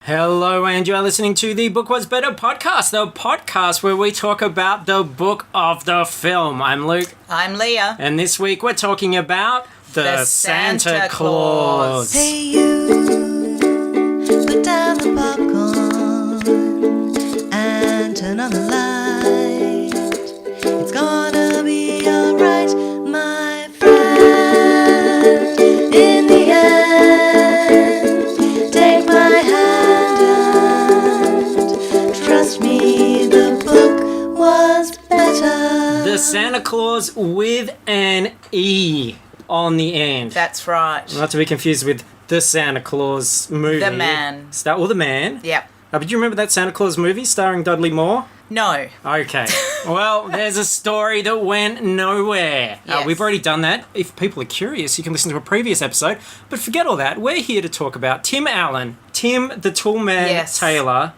Hello, and you are listening to the Book Was Better podcast, the podcast where we talk about the book of the film. I'm Luke. I'm Leah. And this week we're talking about the Santa Claus. Hey you, put down the popcorn and turn on the light. It's gonna be alright, my friend. In the end, take my hand. Trust me, the book was better. The Santa Claus with an E on the end. That's right. Not to be confused with the Santa Claus movie. The Man. The Man? Yep. But do you remember that Santa Claus movie starring Dudley Moore? No. Okay. Well, there's a story that went nowhere. Yes. We've already done that. If people are curious, you can listen to a previous episode. But forget all that. We're here to talk about Tim Allen, Tim the Toolman Taylor,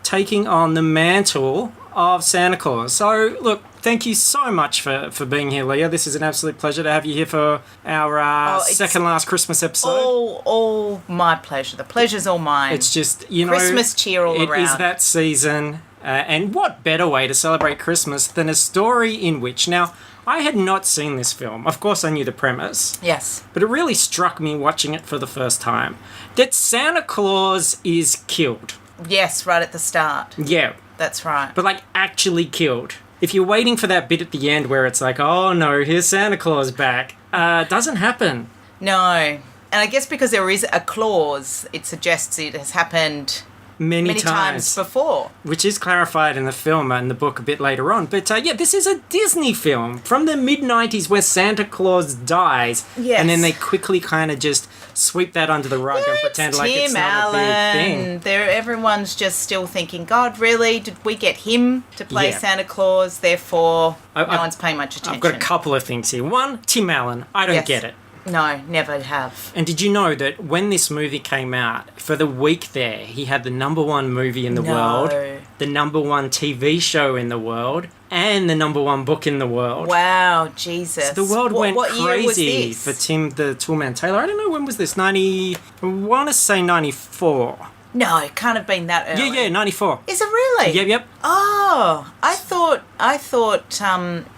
taking on the mantle of Santa Claus. So, look, thank you so much for being here, Leah. This is an absolute pleasure to have you here for our second last Christmas episode. All my pleasure. The pleasure's all mine. It's just, you know... Christmas cheer all around. It is that season. And what better way to celebrate Christmas than a story in which... Now, I had not seen this film. Of course, I knew the premise. Yes. But it really struck me watching it for the first time that Santa Claus is killed. Yes, right at the start. Yeah. That's right. But, like, actually killed. If you're waiting for that bit at the end where it's like, oh, no, here's Santa Claus back, doesn't happen. No. And I guess because there is a clause, it suggests it has happened... Many times before. Which is clarified in the film and the book a bit later on. But yeah, this is a Disney film from the mid-90s where Santa Claus dies. Yes. And then they quickly kind of just sweep that under the rug and pretend like it's not a big thing. Everyone's just still thinking, God, really? Did we get him to play Santa Claus? Therefore, no one's paying much attention. I've got a couple of things here. One, Tim Allen. I don't get it. No, never have. And did you know that when this movie came out, for the week there, he had the #1 movie in the world, the #1 TV show in the world, and the #1 book in the world? Wow, Jesus. So the world went what crazy year was for Tim the Toolman Taylor. I don't know, when was this? I want to say 94. No, it can't have been that early. Yeah, 94. Is it really? Yep. Oh, I thought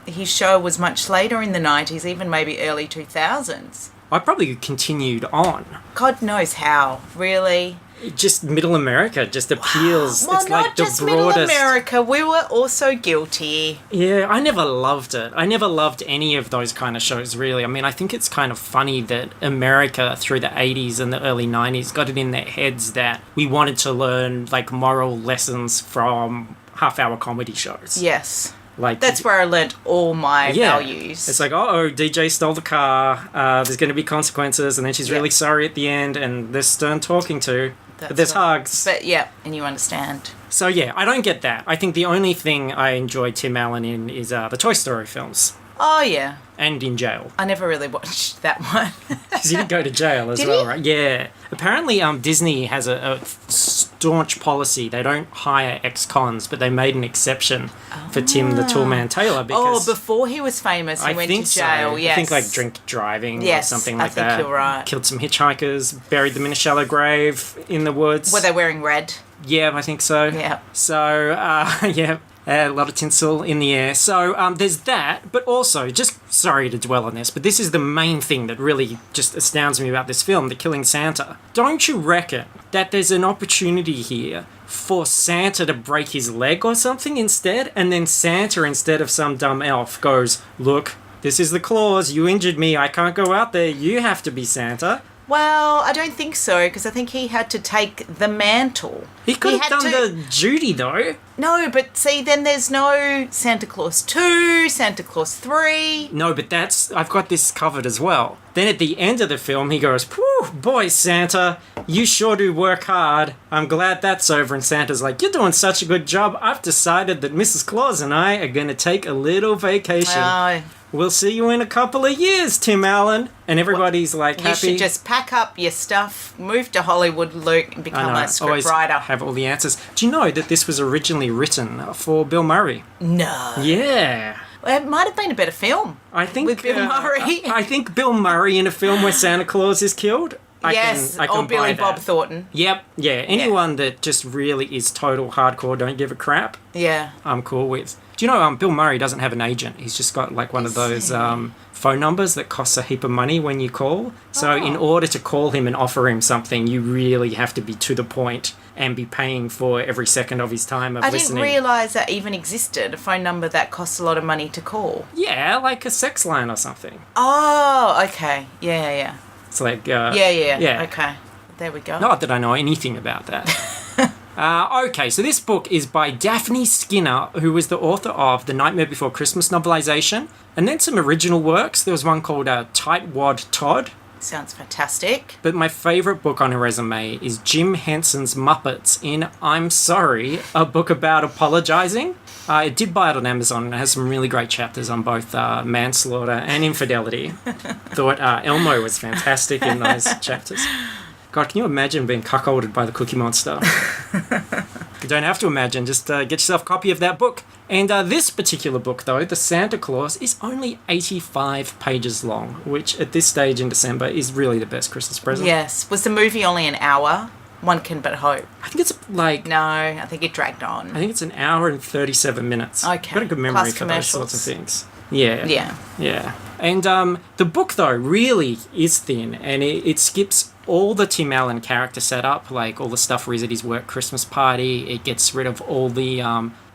his show was much later in the 90s, even maybe early 2000s. I probably continued on. God knows how, really. Just Middle America just appeals. Well, it's not like the just Middle broadest. America. We were also guilty. Yeah, I never loved it. I never loved any of those kind of shows, really. I mean, I think it's kind of funny that America, through the 80s and the early 90s, got it in their heads that we wanted to learn, like, moral lessons from half-hour comedy shows. Yes. Like, that's where I learnt all my values. It's like, DJ stole the car, there's going to be consequences, and then she's really sorry at the end, and there's stern talking to, but there's hugs. But and you understand. So yeah, I don't get that. I think the only thing I enjoy Tim Allen in is the Toy Story films. Oh, yeah. And in jail. I never really watched that one. Because he did go to jail as well, right? Yeah. Apparently, Disney has a staunch policy. They don't hire ex-cons, but they made an exception for Tim the Toolman Taylor. Because before he was famous, he went to jail, I think, like, drink driving or something like that. I think you're right. Killed some hitchhikers, buried them in a shallow grave in the woods. Were they wearing red? Yeah, I think so. Yeah. So, a lot of tinsel in the air. So there's that, but also, just sorry to dwell on this, but this is the main thing that really just astounds me about this film, The Killing Santa. Don't you reckon that there's an opportunity here for Santa to break his leg or something instead? And then Santa, instead of some dumb elf, goes, look, this is the clause, you injured me, I can't go out there, you have to be Santa. Well, I don't think so, because I think he had to take the mantle. He could have done the duty, though. No, but see, then there's no Santa Claus 2, Santa Claus 3. No, but I've got this covered as well. Then at the end of the film, he goes, whew, boy, Santa, you sure do work hard. I'm glad that's over. And Santa's like, you're doing such a good job. I've decided that Mrs. Claus and I are going to take a little vacation. We'll see you in a couple of years, Tim Allen. And everybody's like happy. You should just pack up your stuff, move to Hollywood, Luke, and become a script writer. Have all the answers. Do you know that this was originally written for Bill Murray? No. Yeah. Well, it might have been a better film. I think with Bill Murray. I think Bill Murray in a film where Santa Claus is killed. I yes, can or buy Billy that. Bob Thornton. Yep, yeah. Anyone that just really is total hardcore, don't give a crap, Yeah. I'm cool with. Do you know Bill Murray doesn't have an agent? He's just got like one of those phone numbers that costs a heap of money when you call. So in order to call him and offer him something, you really have to be to the point and be paying for every second of his time of listening. I didn't realise that even existed, a phone number that costs a lot of money to call. Yeah, like a sex line or something. Oh, okay. Yeah. It's like... Yeah. Okay. There we go. Not that I know anything about that. Okay, so this book is by Daphne Skinner, who was the author of The Nightmare Before Christmas novelization, and then some original works. There was one called Tightwad Todd. Sounds fantastic. But my favourite book on her resume is Jim Henson's Muppets in I'm Sorry, a book about apologising. I did buy it on Amazon, and it has some really great chapters on both manslaughter and infidelity. Thought Elmo was fantastic in those chapters. God, can you imagine being cuckolded by the Cookie Monster? You don't have to imagine, just get yourself a copy of that book. And this particular book, though, The Santa Claus, is only 85 pages long, which at this stage in December is really the best Christmas present. Yes. Was the movie only an hour? One can but hope. I think it's like... No, I think it dragged on. I think it's an hour and 37 minutes. Okay. I've got a good memory Plus for those sorts of commercials. things. Yeah. And the book, though, really is thin, and it skips all the Tim Allen character setup, like all the stuff where he's at his work Christmas party. It gets rid of all the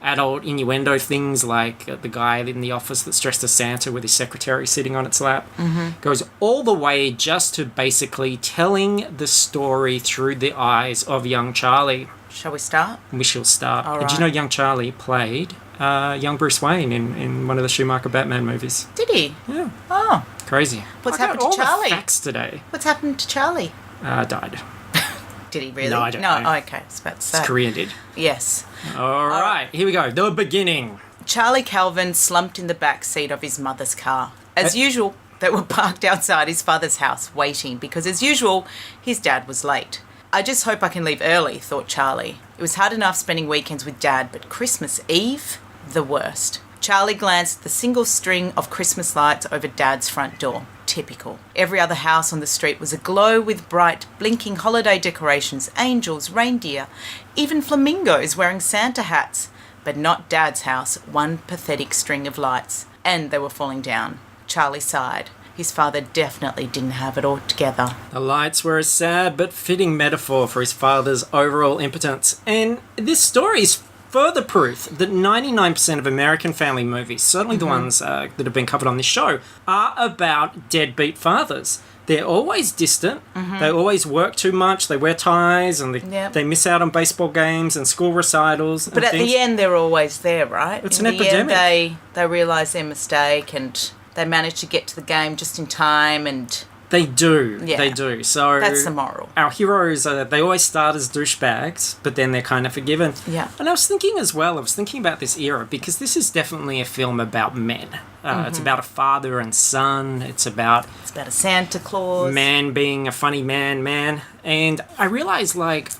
adult innuendo things, like the guy in the office that's dressed as Santa with his secretary sitting on its lap. Mm-hmm. Goes all the way just to basically telling the story through the eyes of young Charlie. Shall we start? We shall start. All Did you right. know young Charlie played young Bruce Wayne in one of the Schumacher Batman movies? Did he? Yeah. Oh. Crazy. What's I got happened to all Charlie? The facts today. What's happened to Charlie? Died. Did he really? No, I don't No, know. okay. I was about to say. His career did. Yes. All right, here we go. The beginning. Charlie Calvin slumped in the back seat of his mother's car. As usual, they were parked outside his father's house waiting because, as usual, his dad was late. I just hope I can leave early, thought Charlie. It was hard enough spending weekends with Dad, but Christmas Eve? The worst. Charlie glanced at the single string of Christmas lights over Dad's front door. Typical. Every other house on the street was aglow with bright, blinking holiday decorations, angels, reindeer, even flamingos wearing Santa hats. But not Dad's house, one pathetic string of lights. And they were falling down. Charlie sighed. His father definitely didn't have it all together. The lights were a sad but fitting metaphor for his father's overall impotence. And this story is further proof that 99% of American family movies, certainly the ones that have been covered on this show, are about deadbeat fathers. They're always distant. They always work too much. They wear ties and they miss out on baseball games and school recitals. But at the end, they're always there, right? It's In an the epidemic. End, they realise their mistake and they manage to get to the game just in time, and They do. Yeah. They do. So that's the moral. Our heroes, they always start as douchebags, but then they're kind of forgiven. Yeah. And I was thinking about this era, because this is definitely a film about men. It's about a father and son. It's about a Santa Claus. man being a funny man. And I realised, like,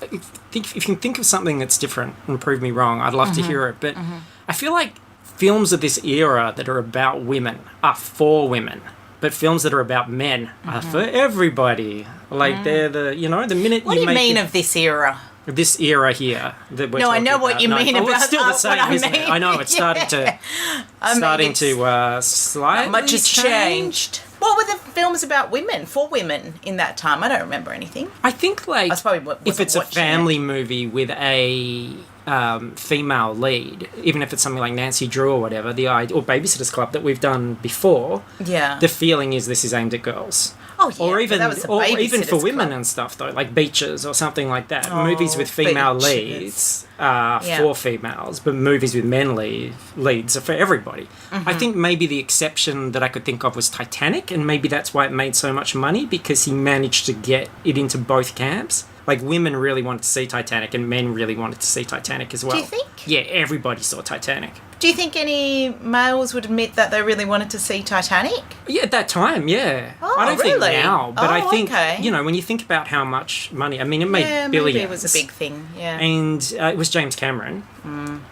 if you can think of something that's different and prove me wrong, I'd love to hear it. But I feel like films of this era that are about women are for women. But films that are about men are for everybody. Like, they're the minute What you do you make mean it- of this era? this era here that we're No, I talking know what about. you mean it's about still the what same, I isn't it? mean. I know, it's starting to slightly Not much has change. changed. What were the films about women, for women, in that time? I don't remember anything. I think, like, I probably wasn't if it's a watching family movie with a female lead, even if it's something like Nancy Drew or whatever, or Babysitter's Club that we've done before, Yeah. the feeling is this is aimed at girls. Oh, yeah. Or but even, that was the or even for Babysitter's women Club. and stuff, though, like Beaches or something like that. Oh, Movies with female Beaches. leads are for females, but movies with men leads are for everybody. I think maybe the exception that I could think of was Titanic, and maybe that's why it made so much money, because he managed to get it into both camps. Like, women really wanted to see Titanic, and men really wanted to see Titanic as well. Do you think? Yeah, everybody saw Titanic. Do you think any males would admit that they really wanted to see Titanic? Yeah, at that time, yeah. Oh, I don't think really? now, but I Oh, think, okay. when you think about how much money, I mean, it made Yeah, billions. maybe it was a big thing, yeah. And it was James Cameron,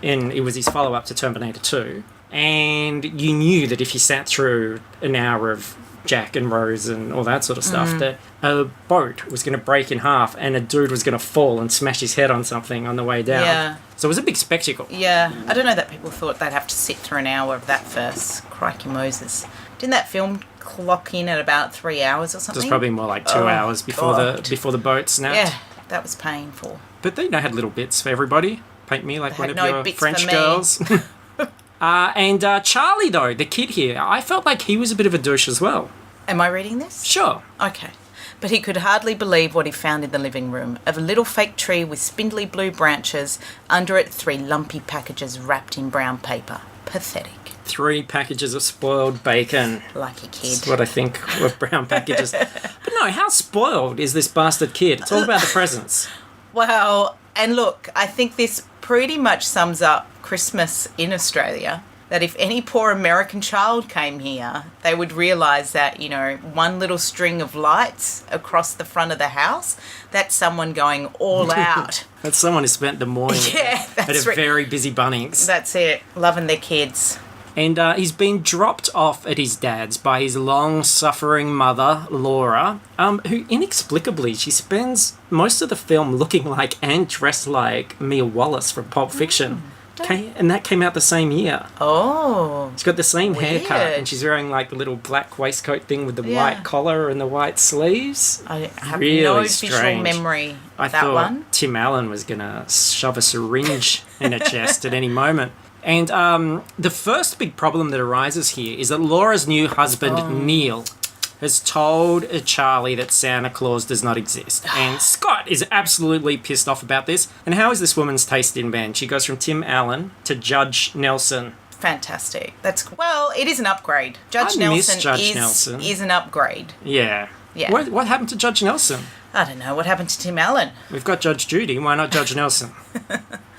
and it was his follow-up to Terminator 2, and you knew that if you sat through an hour of Jack and Rose and all that sort of stuff, that a boat was going to break in half and a dude was going to fall and smash his head on something on the way down. Yeah. So it was a big spectacle. Yeah. I don't know that people thought they'd have to sit through an hour of that first. Crikey Moses. Didn't that film clock in at about 3 hours or something? It was probably more like 2 hours before the boat snapped. Yeah, that was painful. But they had little bits for everybody. Paint me like They one had of no your bits French for me. girls. And Charlie, though, the kid here, I felt like he was a bit of a douche as well. Am I reading this? Sure. Okay. But he could hardly believe what he found in the living room, of a little fake tree with spindly blue branches, under it 3 lumpy packages wrapped in brown paper. Pathetic. 3 packages of spoiled bacon. Lucky kid. That's what I think of brown packages. But no, how spoiled is this bastard kid? It's all about the presents. Well, and look, I think this pretty much sums up Christmas in Australia. That if any poor American child came here, they would realise that, you know, one little string of lights across the front of the house, that's someone going all out. That's someone who spent the morning Yeah, at that's a very busy Bunnings. That's it. Loving their kids. And he's been dropped off at his dad's by his long-suffering mother, Laura, who inexplicably, she spends most of the film looking like and dressed like Mia Wallace from Pulp Fiction. And that came out the same year. Oh. She's got the same haircut, Weird. and she's wearing like the little black waistcoat thing with the Yeah. white collar and the white sleeves. I have Really no visual strange. memory I of that thought one. Tim Allen was going to shove a syringe in her chest at any moment. And the first big problem that arises here is that Laura's new husband, Neil, has told Charlie that Santa Claus does not exist. And Scott is absolutely pissed off about this. And how is this woman's taste in band? She goes from Tim Allen to Judge Nelson. Fantastic. Well, it is an upgrade. I miss Judge Nelson. is an upgrade. Yeah. Yeah. What happened to Judge Nelson? I don't know. What happened to Tim Allen? We've got Judge Judy. Why not Judge Nelson?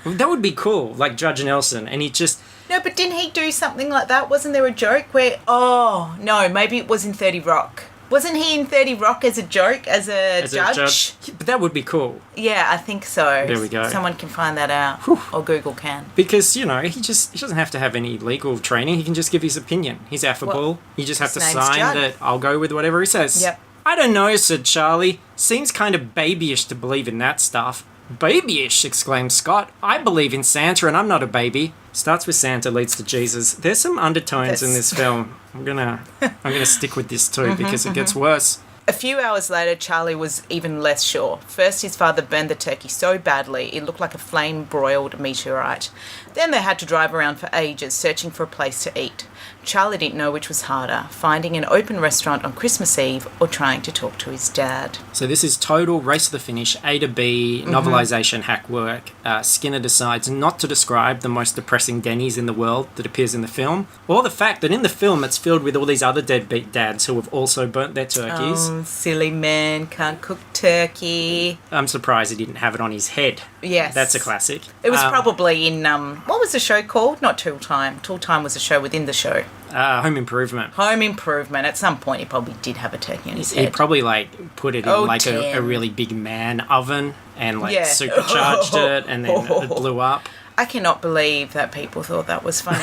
That would be cool, like Judge Nelson. And he just... No, but didn't he do something like that? Wasn't there a joke where... Oh, no, maybe it was in 30 Rock. Wasn't he in 30 Rock as a joke, as a judge? Yeah, but that would be cool. Yeah, I think so. There we go. Someone can find that out. Or Google can. Because, you know, he doesn't have to have any legal training. He can just give his opinion. He's affable. Well, you just have to his name's sign Judd. that I'll go with whatever he says. Yep. I don't know, said Charlie. Seems kind of babyish to believe in that stuff. Babyish, exclaimed Scott. I believe in Santa and I'm not a baby. Starts with Santa, leads to Jesus. There's some undertones in this film. I'm gonna stick with this too because it gets worse. A few hours later, Charlie was even less sure. First, his father burned the turkey so badly it looked like a flame-broiled meteorite. Then they had to drive around for ages searching for a place to eat. Charlie didn't know which was harder, finding an open restaurant on Christmas Eve or trying to talk to his dad. So this is total race to the finish, A to B, novelization hack work. Skinner decides not to describe the most depressing Denny's in the world that appears in the film, or the fact that in the film it's filled with all these other deadbeat dads who have also burnt their turkeys. Oh, silly man, can't cook turkey. I'm surprised he didn't have it on his head. Yes. That's a classic. It was probably in, what was the show called? Not Tool Time. Tool Time was a show within the show. Home Improvement. Home Improvement. At some point, he probably did have a turkey on his He head. probably put it in Oh, a Tim. really big man oven and Yeah. supercharged it and then it blew up. I cannot believe that people thought that was funny.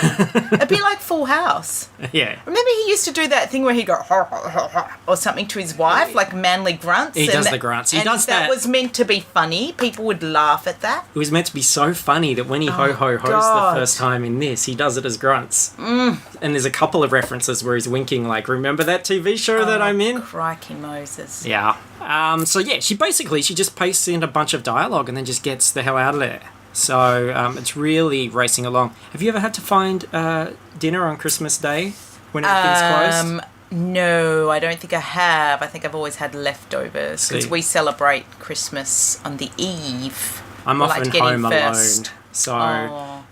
A bit like Full House. Yeah. Remember he used to do that thing where he'd go or something to his wife, like manly grunts. He and does that- the grunts. He and does that that. was meant to be funny. People would laugh at that. It was meant to be so funny that when he ho-ho-hos God. the first time in this, he does it as grunts. And there's a couple of references where he's winking like, remember that TV show that I'm in? Crikey Moses. Yeah. So yeah, she just pastes in a bunch of dialogue and then just gets the hell out of there. So it's really racing along. Have you ever had to find dinner on Christmas Day when everything's closed? No, I don't think I have. I think I've always had leftovers because See. we celebrate Christmas on the eve. I'm We like often to get in home first. alone. So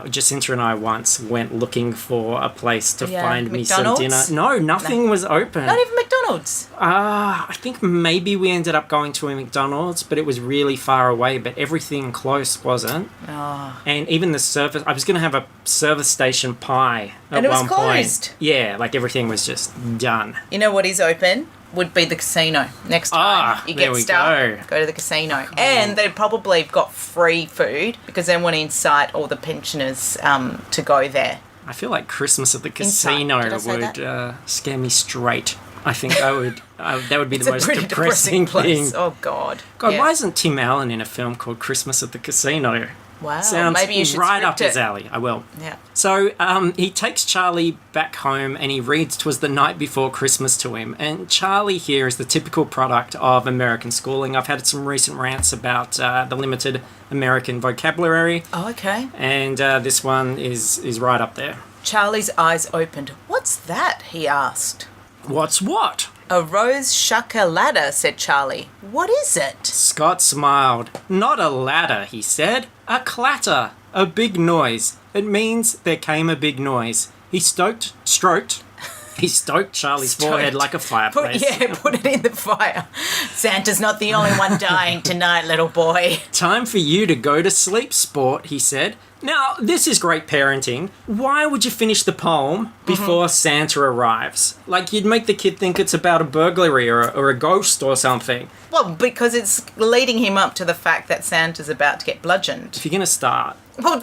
Jacinta and I once went looking for a place to Yeah, find me some McDonald's? dinner. No, nothing was open. Not even McDonald's. I think maybe we ended up going to a McDonald's, but it was really far away, but everything close wasn't. Oh. And even the service, I was going to have a service station pie at And it was one closed. point. Yeah, like everything was just done. You know what is open? Would be the casino. Next time you there get we stuck, go. to the casino. And they probably have got free food because they want to incite all the pensioners to go there. I feel like Christmas at the Inside. casino Did I say would scare me straight. I think that would be It's the a most pretty depressing place. thing. Oh, God. God, Yeah. why isn't Tim Allen in a film called Christmas at the Casino? Wow. Sounds Maybe you should right up script his it. alley. I will. Yeah. So he takes Charlie back home and he reads "'Twas the Night Before Christmas" to him. And Charlie here is the typical product of American schooling. I've had some recent rants about the limited American vocabulary, Oh, okay. and this one is right up there. Charlie's eyes opened. What's that? He asked. What's what? A rose shucker ladder, said Charlie. What is it? Scott smiled. Not a ladder, he said. A clatter. A big noise. It means there came a big noise. He stroked Charlie's forehead like a fireplace. Put it in the fire. Santa's not the only one dying tonight, little boy. Time for you to go to sleep, sport, he said. Now, this is great parenting. Why would you finish the poem before Santa arrives? Like, you'd make the kid think it's about a burglary or a ghost or something. Well, because it's leading him up to the fact that Santa's about to get bludgeoned. If you're going to start, Well,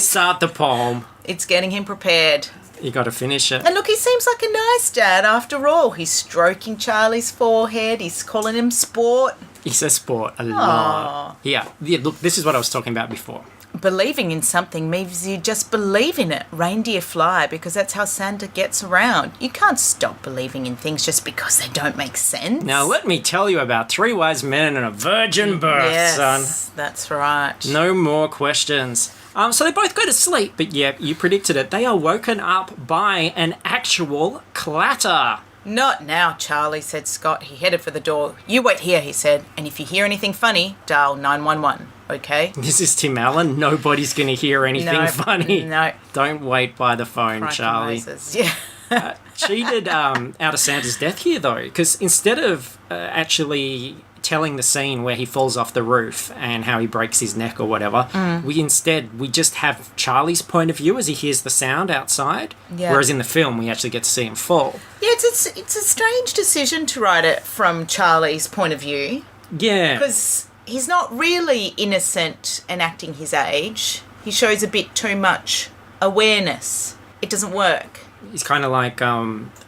start the poem, it's getting him prepared. you got to finish it. And look, he seems like a nice dad after all. He's stroking Charlie's forehead. He's calling him sport. He says sport a lot. Yeah, look, this is what I was talking about before. Believing in something means you just believe in it. Reindeer fly, because that's how Santa gets around. You can't stop believing in things just because they don't make sense. Now, let me tell you about 3 wise men and a virgin birth, son. Yes, that's right. No more questions. So they both go to sleep, but yeah, you predicted it. They are woken up by an actual clatter. Not now, Charlie, said Scott. He headed for the door. You wait here, he said, and if you hear anything funny, dial 911, okay? This is Tim Allen. Nobody's going to hear anything funny. No. Don't wait by the phone, Crikey Charlie. Moses. Yeah. Cheated out of Santa's death here, though, because instead of actually telling the scene where he falls off the roof and how he breaks his neck or whatever, we just have Charlie's point of view as he hears the sound outside, whereas in the film we actually get to see him fall. Yeah, it's a strange decision to write it from Charlie's point of view. Yeah. Because he's not really innocent and acting his age. He shows a bit too much awareness. It doesn't work. He's kind of like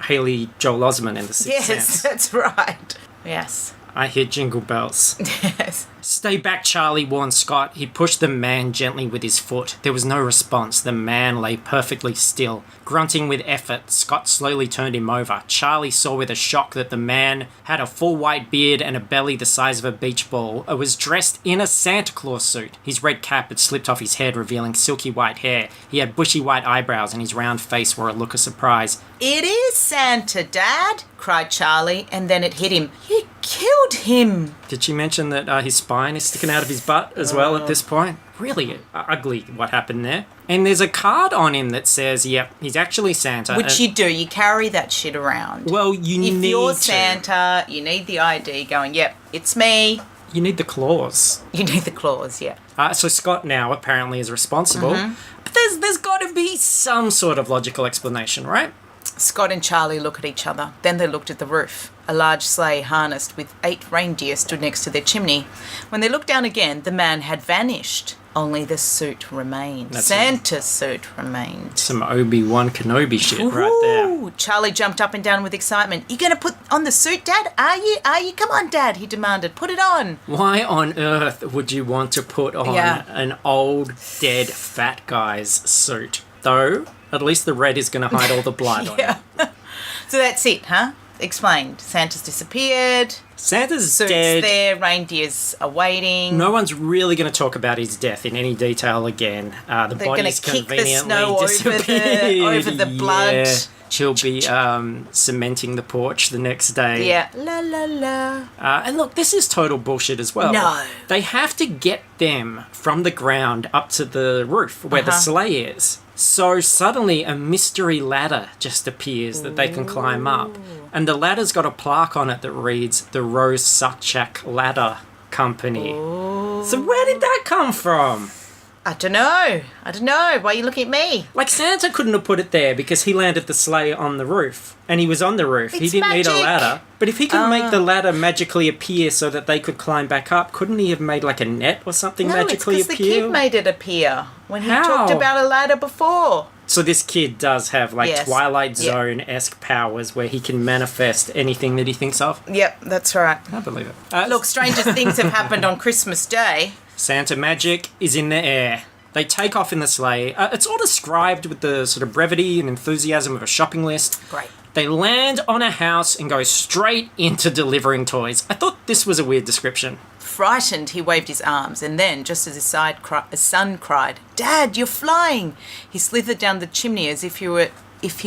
Haley Joel Osment in The Sixth Sense. Yes, that's right. Yes. I hear jingle bells. Yes. Stay back, Charlie, warned Scott. He pushed the man gently with his foot. There was no response. The man lay perfectly still. Grunting with effort, Scott slowly turned him over. Charlie saw with a shock that the man had a full white beard and a belly the size of a beach ball. It was dressed in a Santa Claus suit. His red cap had slipped off his head, revealing silky white hair. He had bushy white eyebrows, and his round face wore a look of surprise. It is Santa, Dad, cried Charlie, and then it hit him. You killed him. Did she mention that his spine is sticking out of his butt as well at this point? Really ugly what happened there. And there's a card on him that says, yep, he's actually Santa. Which you do. You carry that shit around. Well, you need to. If you're Santa, you need the ID going, yep, it's me. You need the claws. You need the claws, yeah. So Scott now apparently is responsible. But there's got to be some sort of logical explanation, right? Scott and Charlie look at each other. Then they looked at the roof. A large sleigh harnessed with 8 reindeer stood next to their chimney. When they looked down again, the man had vanished. Only the suit remained. Santa's suit remained. Some Obi-Wan Kenobi shit right there. Ooh, Charlie jumped up and down with excitement. You going to put on the suit, Dad? Are you? Come on, Dad, he demanded. Put it on. Why on earth would you want to put on an old, dead, fat guy's suit? Though, at least the red is going to hide all the blood on it. So that's it, huh? Explained. Santa's disappeared. Santa's Suit's dead. there. Reindeers are waiting. No one's really going to talk about his death in any detail again. The They're going body's to kick the conveniently snow disappeared. over the blood. Yeah. She'll be cementing the porch the next day. Yeah. La la la. And look, this is total bullshit as well. No. They have to get them from the ground up to the roof where the sleigh is. So suddenly a mystery ladder just appears that they can climb up. And the ladder's got a plaque on it that reads, the Rose Suchak Ladder Company. Ooh. So where did that come from? I don't know. Why are you looking at me? Like, Santa couldn't have put it there because he landed the sleigh on the roof. And he was on the roof. He didn't need a ladder. But if he could make the ladder magically appear so that they could climb back up, couldn't he have made like a net or something magically it's appear? because the kid made it appear when he How? talked about a ladder before. So this kid does have like Yes. Twilight Yep. Zone-esque powers where he can manifest anything that he thinks of. Yep, that's right. I believe it. Look, strangest things have happened on Christmas Day. Santa magic is in the air. They take off in the sleigh. It's all described with the sort of brevity and enthusiasm of a shopping list. Great. They land on a house and go straight into delivering toys. I thought this was a weird description. Frightened, he waved his arms, and then, just as his son cried, "Dad, you're flying!" he slithered down the chimney as if he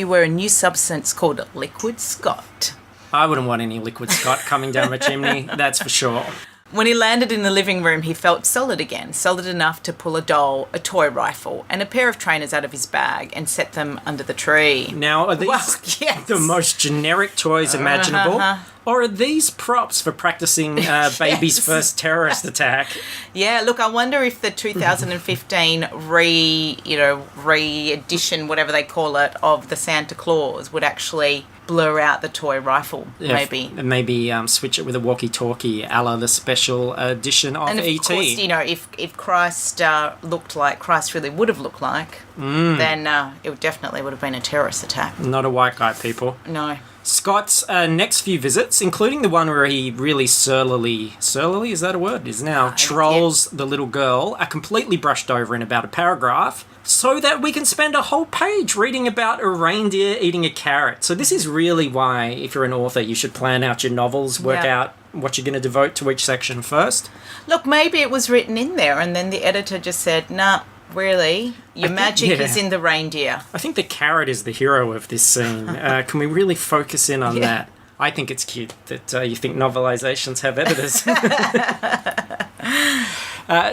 were a new substance called liquid Scott. I wouldn't want any liquid Scott coming down my chimney, that's for sure. When he landed in the living room, he felt solid again, solid enough to pull a doll, a toy rifle, and a pair of trainers out of his bag and set them under the tree. Now, are these Well, yes. the most generic toys imaginable? Or are these props for practicing baby's Yes. first terrorist attack? Yeah, look, I wonder if the 2015 re-edition, whatever they call it, of the Santa Claus would actually blur out the toy rifle, maybe. Maybe switch it with a walkie-talkie, a la the special edition of And of E.T. course, if Christ looked like Christ really would have looked like, then it definitely would have been a terrorist attack. Not a white guy, people. No. Scott's next few visits, including the one where he really surlily, is that a word? Is now trolls the little girl, are completely brushed over in about a paragraph, so that we can spend a whole page reading about a reindeer eating a carrot. So this is really why, if you're an author, you should plan out your novels, work out what you're going to devote to each section first. Look, maybe it was written in there and then the editor just said, nah, really, your magic is in the reindeer. I think the carrot is the hero of this scene. Can we really focus in on that? I think it's cute that you think novelizations have editors.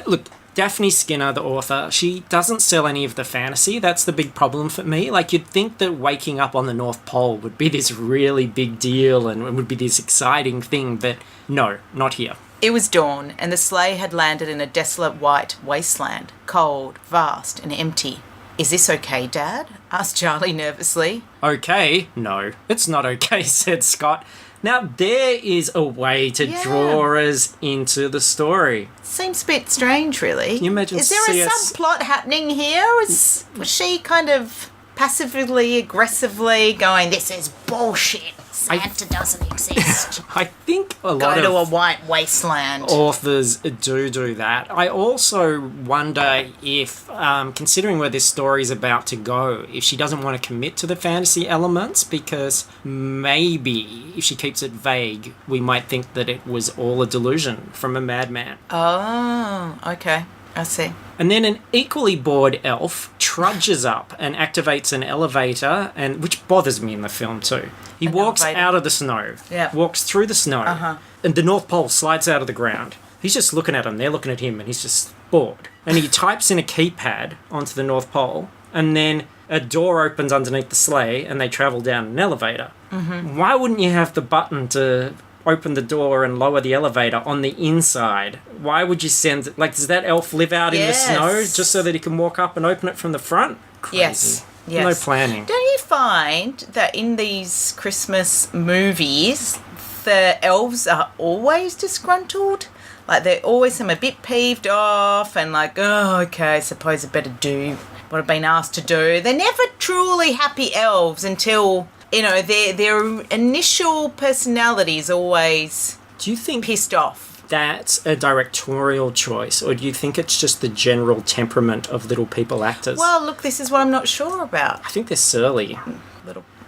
Look, Daphne Skinner, the author, she doesn't sell any of the fantasy. That's the big problem for me. Like, you'd think that waking up on the North Pole would be this really big deal and it would be this exciting thing, but no, not here. It was dawn, and the sleigh had landed in a desolate white wasteland, cold, vast, and empty. "Is this okay, Dad?" asked Charlie nervously. Okay? No, it's not okay, said Scott. Now, there is a way to draw us into the story. Seems a bit strange, really. Can you imagine Is there a subplot happening here? Was she kind of passively, aggressively going, "This is bullshit. Santa doesn't exist. I think a lot Go to a of white wasteland." authors do that. I also wonder if, considering where this story is about to go, if she doesn't want to commit to the fantasy elements, because maybe if she keeps it vague, we might think that it was all a delusion from a madman. Oh, okay. I see. And then an equally bored elf trudges up and activates an elevator, and which bothers me in the film too. He walks out of the snow, walks through the snow, and the North Pole slides out of the ground. He's just looking at them, they're looking at him, and he's just bored. And he types in a keypad onto the North Pole, and then a door opens underneath the sleigh, and they travel down an elevator. Why wouldn't you have the button to open the door and lower the elevator on the inside? Why would you send... Like, does that elf live out in the snow just so that he can walk up and open it from the front? Crazy. Yes. No planning. Don't you find that in these Christmas movies, the elves are always disgruntled? Like, they're always a bit peeved off and like, oh, okay, I suppose I better do what I've been asked to do. They're never truly happy elves until... their initial personality is always Do you think pissed off. that's a directorial choice, or do you think it's just the general temperament of little people actors? Well, look, this is what I'm not sure about. I think they're surly.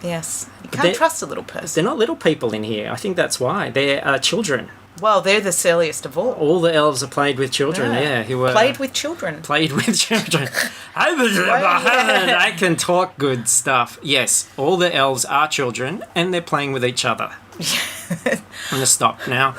Yes. You can't trust a little person. They're not little people in here. I think that's why. They're children. Well, they're the silliest of all. All the elves are played with children, who were... Played with children. Played with children. I can talk good stuff. Yes, all the elves are children, and they're playing with each other. I'm going to stop now.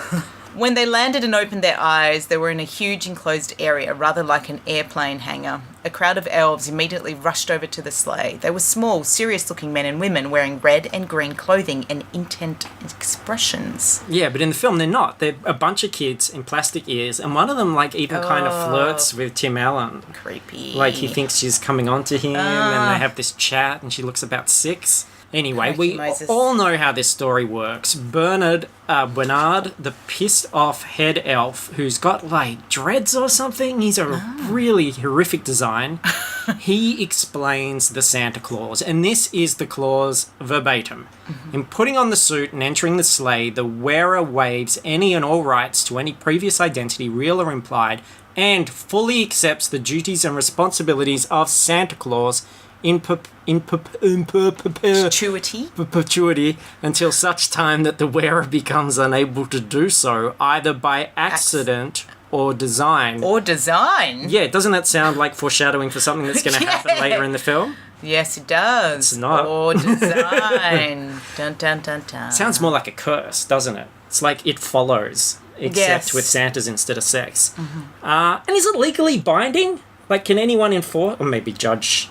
When they landed and opened their eyes, they were in a huge enclosed area, rather like an airplane hangar. A crowd of elves immediately rushed over to the sleigh. They were small, serious-looking men and women wearing red and green clothing and intent expressions. Yeah, but in the film, they're not. They're a bunch of kids in plastic ears, and one of them, even kind of flirts with Tim Allen. Creepy. Like, he thinks she's coming on to him, and they have this chat, and she looks about 6. Anyway, Crikey we Moses. all know how this story works. Bernard, the pissed off head elf who's got like dreads or something. He's a really horrific design. He explains the Santa Claus, and this is the clause verbatim. In putting on the suit and entering the sleigh, the wearer waives any and all rights to any previous identity, real or implied, and fully accepts the duties and responsibilities of Santa Claus in perpetuity until such time that the wearer becomes unable to do so, either by accident or design. Or design? Yeah, doesn't that sound like foreshadowing for something that's going to happen later in the film? Yes, it does. It's not. Or design. Dun, dun, dun, dun. Sounds more like a curse, doesn't it? It's like it follows, except Yes. with Santas instead of sex. And is it legally binding? Like, can anyone enforce, or maybe Judge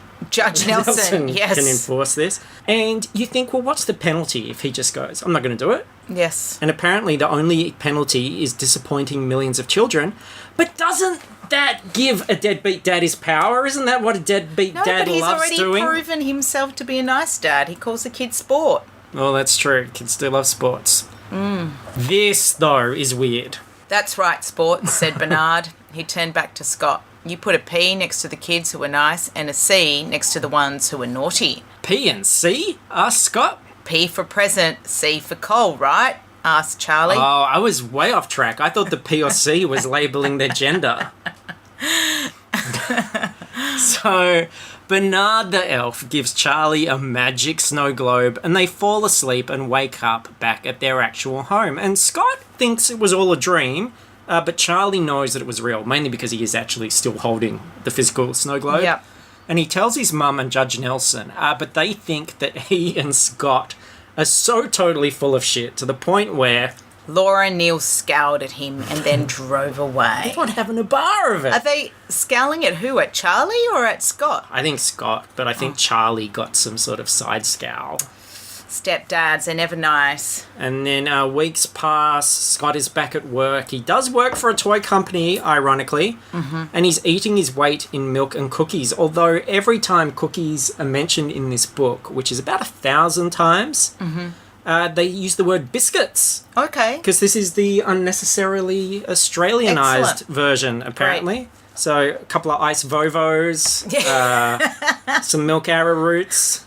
Nelson, yes. can enforce this? And you think, well, what's the penalty if he just goes, I'm not going to do it? Yes. And apparently the only penalty is disappointing millions of children. But doesn't that give a deadbeat dad his power? Isn't that what a deadbeat No, dad but he's loves already doing? proven himself to be a nice dad. He calls the kids sport. Well, that's true. Kids do love sports. This, though, is weird. That's right, sport, said Bernard. He turned back to Scott. You put a P next to the kids who are nice and a C next to the ones who are naughty. P and C? Asked Scott. P for present, C for coal, right? Asked Charlie. Oh, I was way off track. I thought the P or C was labelling their gender. So, Bernard the elf gives Charlie a magic snow globe and they fall asleep and wake up back at their actual home. And Scott thinks it was all a dream, but Charlie knows that it was real, mainly because he is actually still holding the physical snow globe. Yep. And he tells his mum and Judge Nelson, but they think that he and Scott are so totally full of shit to the point where Laura and Neil scowled at him and then drove away. they're not having a bar of it. Are they scowling at who? At Charlie or at Scott? I think Scott, but I think Charlie got some sort of side scowl. Stepdads, they're never nice. And then weeks pass, Scott is back at work. He does work for a toy company, ironically, and he's eating his weight in milk and cookies, although every time cookies are mentioned in this book, which is about 1,000 times, they use the word biscuits, Okay. because this is the unnecessarily Australianized Excellent. version, apparently. So a couple of ice Vovos, some milk arrowroots.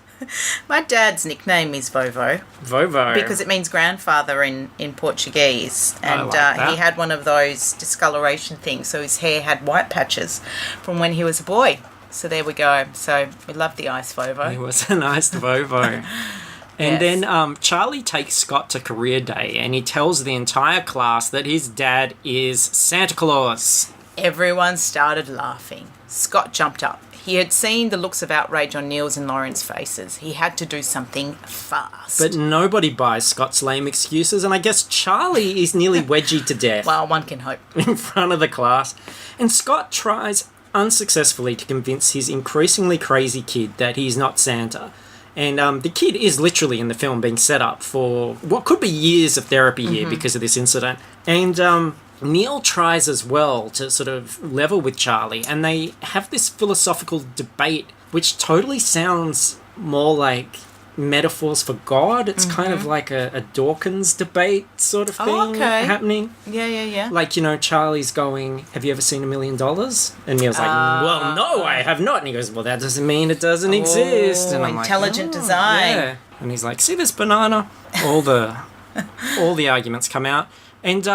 My dad's nickname is Vovo Vovo. because it means grandfather in Portuguese. And like that. he had one of those discoloration things, so his hair had white patches from when he was a boy. So there we go. So we love the ice Vovo. He was a nice Vovo. And Yes. then Charlie takes Scott to career day and he tells the entire class that his dad is Santa Claus. Everyone started laughing. Scott jumped up. He had seen the looks of outrage on Neil's and Lauren's faces. He had to do something fast. But nobody buys Scott's lame excuses, and I guess Charlie is nearly wedgied to death well, one can hope. in front of the class. And Scott tries unsuccessfully to convince his increasingly crazy kid that he's not Santa. And the kid is literally in the film being set up for what could be years of therapy here because of this incident. And Neil tries as well to sort of level with Charlie, and they have this philosophical debate which totally sounds more like metaphors for God. It's kind of like a Dawkins debate sort of thing happening. Yeah. Like, Charlie's going, have you ever seen $1 million? And Neil's like, well, no, I have not. And he goes, well, that doesn't mean it doesn't exist. And I'm intelligent like, design. Yeah. And he's like, see this banana? All the arguments come out. And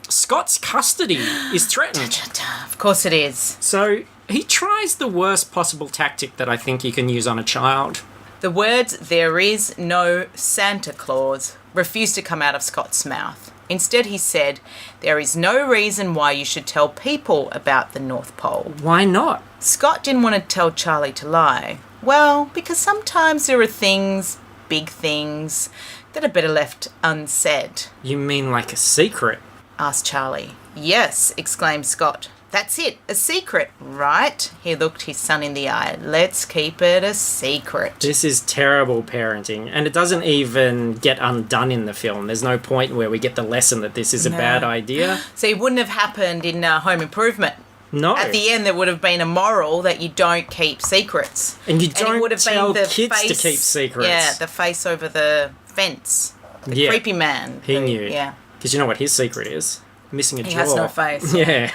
Scott's custody is threatened. Of course it is. So he tries the worst possible tactic that I think you can use on a child. The words, there is no Santa Claus, refused to come out of Scott's mouth. Instead, he said, there is no reason why you should tell people about the North Pole. Why not? Scott didn't want to tell Charlie to lie. Well, because sometimes there are things, big things, that are better left unsaid. You mean like a secret? Asked Charlie. Yes, exclaimed Scott. That's it, a secret, right? He looked his son in the eye. Let's keep it a secret. This is terrible parenting, and it doesn't even get undone in the film. There's no point where we get the lesson that this is a bad idea. So it wouldn't have happened in Home Improvement. No. At the end, there would have been a moral that you don't keep secrets. And you it don't would have tell been the kids to face- keep secrets. Yeah, the face over the fence. The Yeah. creepy man. He knew. Yeah. Because you know what his secret is? Missing a He jaw. has no face. Yeah.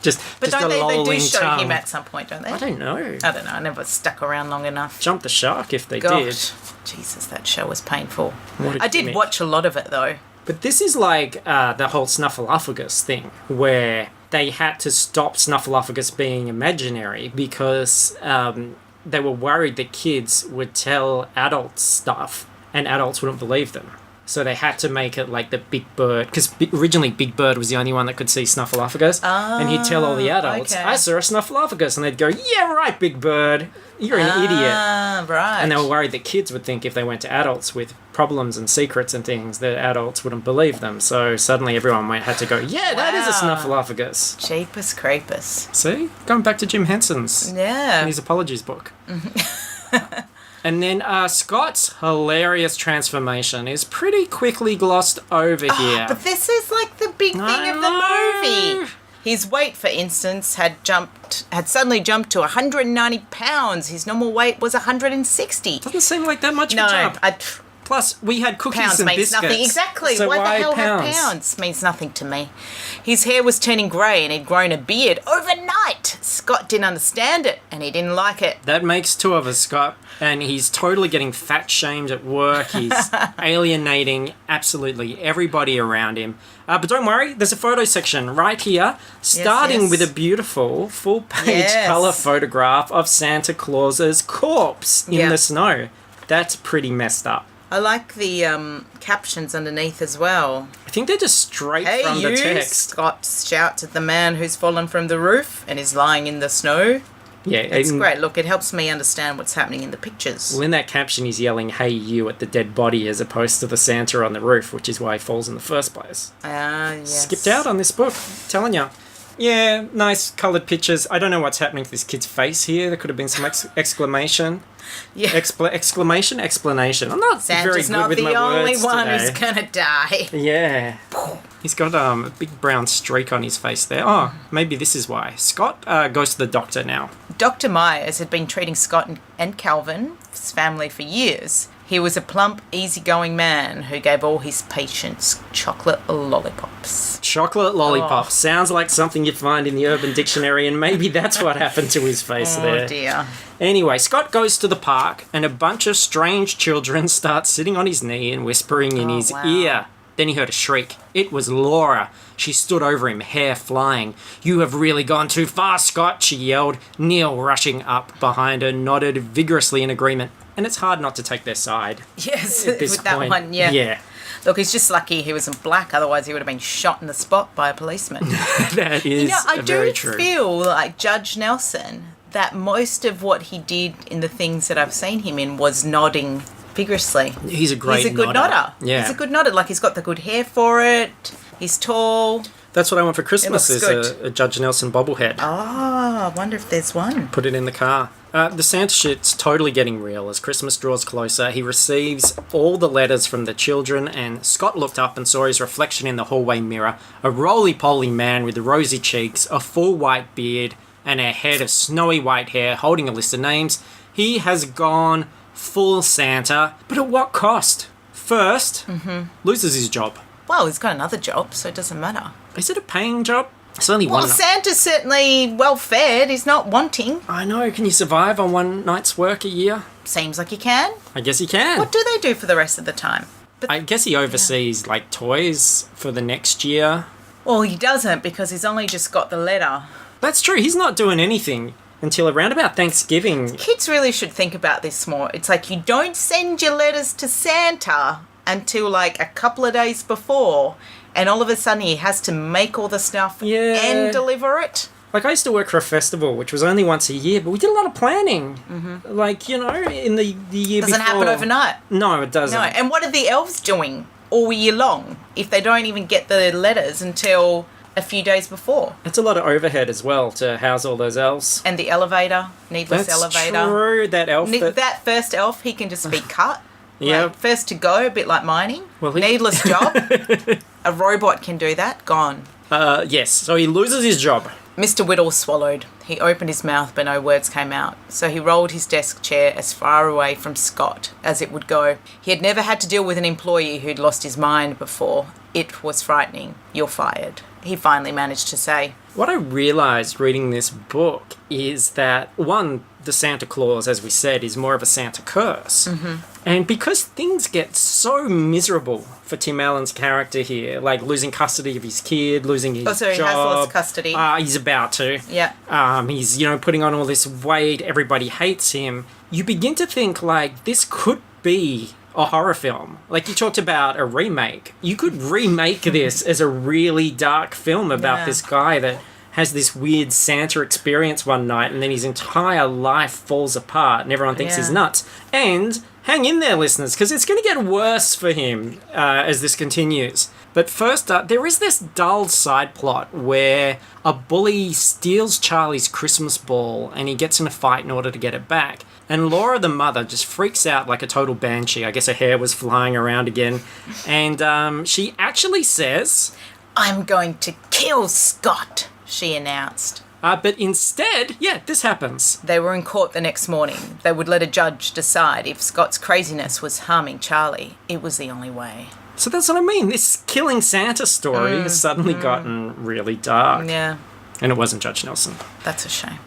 just But just don't a they do lolling show tongue. him at some point, don't they? I don't know. I don't know. I never stuck around long enough. Jump the shark if they God, did. Jesus, that show was painful. What a I did gimmick. watch a lot of it though. But this is like the whole Snuffleupagus thing, where they had to stop Snuffleupagus being imaginary because they were worried that kids would tell adults stuff and adults wouldn't believe them. So they had to make it like the Big Bird, because originally Big Bird was the only one that could see Snuffleupagus, and he'd tell all the adults, okay. I saw a Snuffleupagus, and they'd go, yeah, right, Big Bird, you're an idiot. Ah, right. And they were worried that kids would think if they went to adults with problems and secrets and things, that adults wouldn't believe them. So suddenly everyone had to go, yeah, that is a Wow. Snuffleupagus. Jeepers creepers. See? Going back to Jim Henson's Yeah. in his apologies book. And then Scott's hilarious transformation is pretty quickly glossed over here. But this is like the big thing I of the know. movie. His weight, for instance, had suddenly jumped to 190 pounds. His normal weight was 160. Doesn't seem like that much of a No, jump. Plus, we had cookies pounds and means biscuits. nothing. Exactly. So why the hell pounds? have pounds? Means nothing to me. His hair was turning grey and he'd grown a beard overnight. Scott didn't understand it and he didn't like it. That makes two of us, Scott. And he's totally getting fat shamed at work. He's alienating absolutely everybody around him. But don't worry, there's a photo section right here, starting yes. with a beautiful full-page Yes. colour photograph of Santa Claus's corpse in Yeah. the snow. That's pretty messed up. I like the captions underneath as well. I think they're just straight Hey, from you! the text. Scott shouts at the man who's fallen from the roof and is lying in the snow. Yeah, It's and- great. Look, it helps me understand what's happening in the pictures. Well, in that caption, he's yelling, hey, you, at the dead body as opposed to the Santa on the roof, which is why he falls in the first place. Ah, yes. Skipped out on this book, telling you. Yeah, nice coloured pictures. I don't know what's happening to this kid's face here. There could have been some exclamation. Yeah. Explanation. I'm not very Santa's good not with the my only words one today. who's gonna die. Yeah. He's got a big brown streak on his face there. Oh, maybe this is why. Scott goes to the doctor now. Dr. Myers had been treating Scott and Calvin's family for years. He was a plump, easygoing man who gave all his patients chocolate lollipops. Chocolate lollipop. Oh. Sounds like something you'd find in the Urban Dictionary, and maybe that's what happened to his face there. Oh dear. Anyway, Scott goes to the park, and a bunch of strange children start sitting on his knee and whispering in Oh, his wow. ear. Then he heard a shriek. It was Laura. She stood over him, hair flying. You have really gone too far, Scott, she yelled. Neil, rushing up behind her, nodded vigorously in agreement. And it's hard not to take their side Yes, at this with that point. one, yeah. Yeah. Look, he's just lucky he wasn't black, otherwise he would have been shot in the spot by a policeman. That is You know, I very do true. feel like Judge Nelson, that most of what he did in the things that I've seen him in was nodding vigorously. He's a great He's a good nodder. nodder. Yeah. He's a good nodder. Like, he's got the good hair for it. He's tall. That's what I want for Christmas looks is good. a Judge Nelson bobblehead. Oh, I wonder if there's one. Put it in the car. The Santa shit's totally getting real. As Christmas draws closer, he receives all the letters from the children, and Scott looked up and saw his reflection in the hallway mirror. A roly-poly man with rosy cheeks, a full white beard, and a head of snowy white hair holding a list of names. He has gone full Santa, but at what cost? First, loses his job. Well, he's got another job, so it doesn't matter. Is it a paying job? It's only Well, one. Santa's certainly well fed. He's not wanting. I know. Can you survive on one night's work a year? Seems like he can. I guess he can. What do they do for the rest of the time? But I guess he oversees like toys for the next year. well, he doesn't because he's only just got the letter. That's true. He's not doing anything until around about Thanksgiving. Kids really should think about this more. It's like you don't send your letters to Santa until like a couple of days before, and all of a sudden he has to make all the stuff Yeah. and deliver it. Like, I used to work for a festival, which was only once a year, but we did a lot of planning. Like, you know, in the year Doesn't before. happen overnight. No, it doesn't. No, and what are the elves doing all year long if they don't even get the letters until a few days before? It's a lot of overhead as well to house all those elves. And the elevator, needless That's elevator. true. That elf. That first elf, he can just be cut. Yeah. Like, first to go, a bit like mining. Well, he- Needless job. A robot can do that. Gone. Yes. So he loses his job. Mr. Whittle swallowed. He opened his mouth, but no words came out. So he rolled his desk chair as far away from Scott as it would go. He had never had to deal with an employee who'd lost his mind before. It was frightening. You're fired, he finally managed to say. What I realised reading this book is that, one, the Santa Claus, as we said, is more of a Santa curse. And because things get so miserable for Tim Allen's character here, like losing custody of his kid, losing his job. He has lost custody. He's about to. Yeah. He's, putting on all this weight. Everybody hates him. You begin to think, like, this could be a horror film. Like, you talked about a remake. You could remake this as a really dark film about this guy that has this weird Santa experience one night and then his entire life falls apart and everyone thinks he's nuts. And hang in there, listeners, because it's going to get worse for him as this continues. But first up, there is this dull side plot where a bully steals Charlie's Christmas ball and he gets in a fight in order to get it back. And Laura, the mother, just freaks out like a total banshee. I guess her hair was flying around again. And she actually says, I'm going to kill Scott, she announced. But instead, this happens. They were in court the next morning. They would let a judge decide if Scott's craziness was harming Charlie. It was the only way. So that's what I mean. This killing Santa story has suddenly gotten really dark. Yeah. And it wasn't Judge Nelson. That's a shame.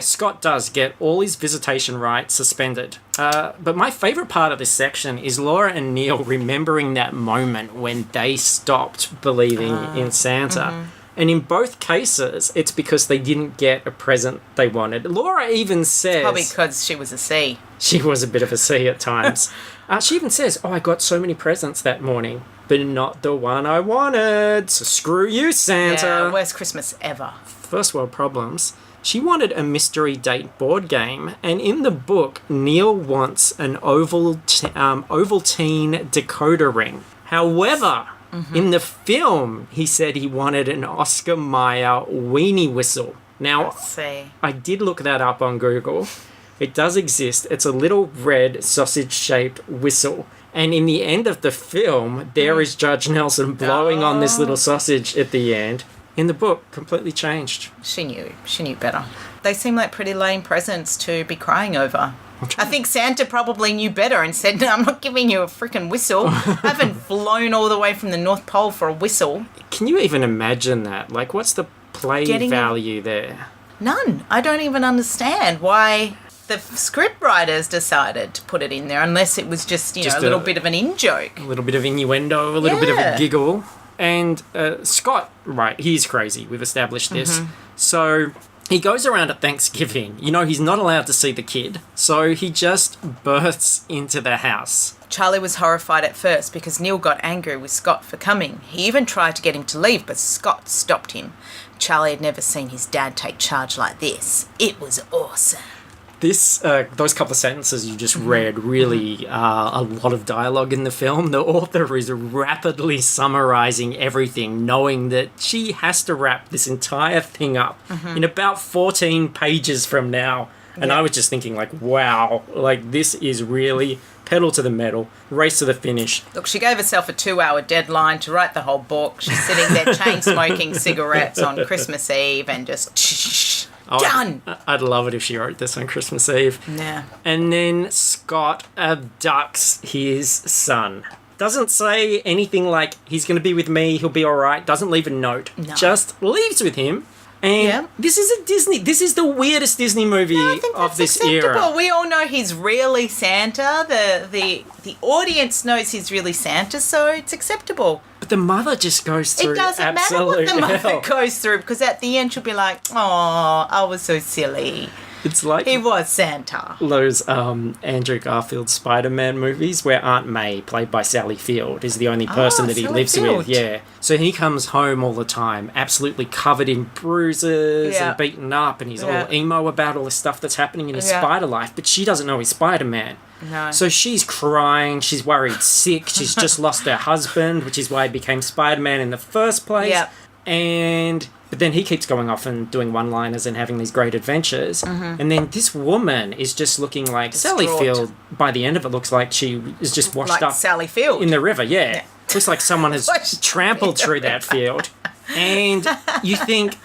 Scott does get all his visitation rights suspended. But my favourite part of this section is Laura and Neil remembering that moment when they stopped believing in Santa. And in both cases, it's because they didn't get a present they wanted. Laura even says... Probably because she was a C. She was a bit of a C at times. She even says, I got so many presents that morning, but not the one I wanted. So screw you, Santa. Yeah, worst Christmas ever. First world problems. She wanted a mystery date board game, and in the book, Neil wants an Ovaltine decoder ring. However... in the film, he said he wanted an Oscar Mayer weenie whistle. Now, I did look that up on Google. It does exist. It's a little red sausage-shaped whistle. And in the end of the film, there is Judge Nelson blowing on this little sausage at the end. In the book, completely changed. She knew. She knew better. They seem like pretty lame presents to be crying over. I think Santa probably knew better and said, no, I'm not giving you a freaking whistle. I haven't flown all the way from the North Pole for a whistle. Can you even imagine that? Like, what's the play value there? None. I don't even understand why the script writers decided to put it in there, unless it was just, a little bit of an in-joke. A little bit of innuendo, a little bit of a giggle. And Scott, right, he's crazy. We've established this. So... he goes around at Thanksgiving. He's not allowed to see the kid, so he just bursts into the house. Charlie was horrified at first because Neil got angry with Scott for coming. He even tried to get him to leave, but Scott stopped him. Charlie had never seen his dad take charge like this. It was awesome. Those couple of sentences you just read really are a lot of dialogue in the film. The author is rapidly summarising everything, knowing that she has to wrap this entire thing up in about 14 pages from now. And I was just thinking, like, wow, like, this is really pedal to the metal, race to the finish. Look, she gave herself a 2-hour deadline to write the whole book. She's sitting there chain-smoking cigarettes on Christmas Eve and just... done! I'd love it if she wrote this on Christmas Eve. Yeah. And then Scott abducts his son. Doesn't say anything like, he's going to be with me, he'll be all right. Doesn't leave a note. No. Just leaves with him. And this is the weirdest Disney movie of this era. We all know he's really Santa. The audience knows he's really Santa, so it's acceptable. But the mother just goes through absolute hell. It doesn't matter what the mother goes through, because at the end she'll be like, oh, I was so silly. It's like he was Santa. Those Andrew Garfield Spider-Man movies where Aunt May, played by Sally Field, is the only person that he lives with. Yeah. So he comes home all the time, absolutely covered in bruises and beaten up, and he's all emo about all the stuff that's happening in his spider life, but she doesn't know he's Spider-Man. No. So she's crying, she's worried sick, she's just lost her husband, which is why he became Spider-Man in the first place. Yep. But then he keeps going off and doing one-liners and having these great adventures. And then this woman is just looking like Sally Field. By the end of it, looks like she is just washed up Sally Field in the river. Yeah. Looks like someone has trampled through that field. And you think,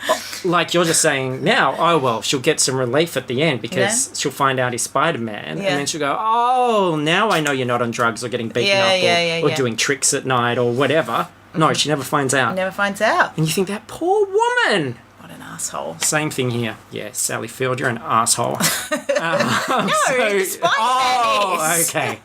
like you're just saying now, oh, well, she'll get some relief at the end because she'll find out he's Spider-Man. Yeah. And then she'll go, oh, now I know you're not on drugs or getting beaten up or doing tricks at night or whatever. No, she never finds out. Never finds out. And you think, that poor woman. What an asshole. Same thing here. Yeah, Sally Field, you're an asshole. No, Spider-Man is. Okay.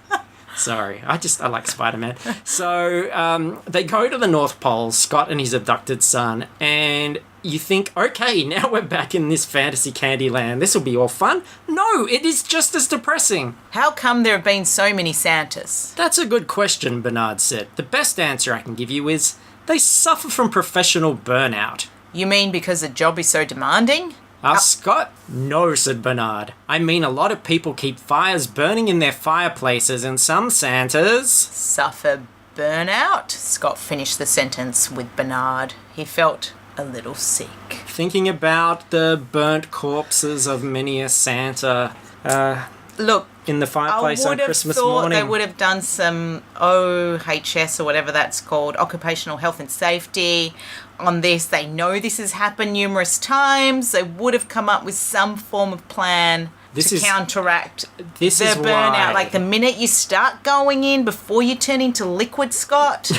Sorry, I like Spider-Man. So they go to the North Pole, Scott and his abducted son, and you think, okay, now we're back in this fantasy candy land. This will be all fun. No, it is just as depressing. How come there have been so many Santas? That's a good question, Bernard said. The best answer I can give you is they suffer from professional burnout. You mean because the job is so demanding? Scott? No, said Bernard. I mean, a lot of people keep fires burning in their fireplaces, and some Santas Suffer burnout? Scott finished the sentence with Bernard. He felt a little sick. Thinking about the burnt corpses of many a Santa Look, in the fireplace on Christmas morning. They would have done some OHS or whatever that's called, occupational health and safety, on this. They know this has happened numerous times. They would have come up with some form of plan to counteract the burnout. Like the minute you start going in before you turn into liquid Scott.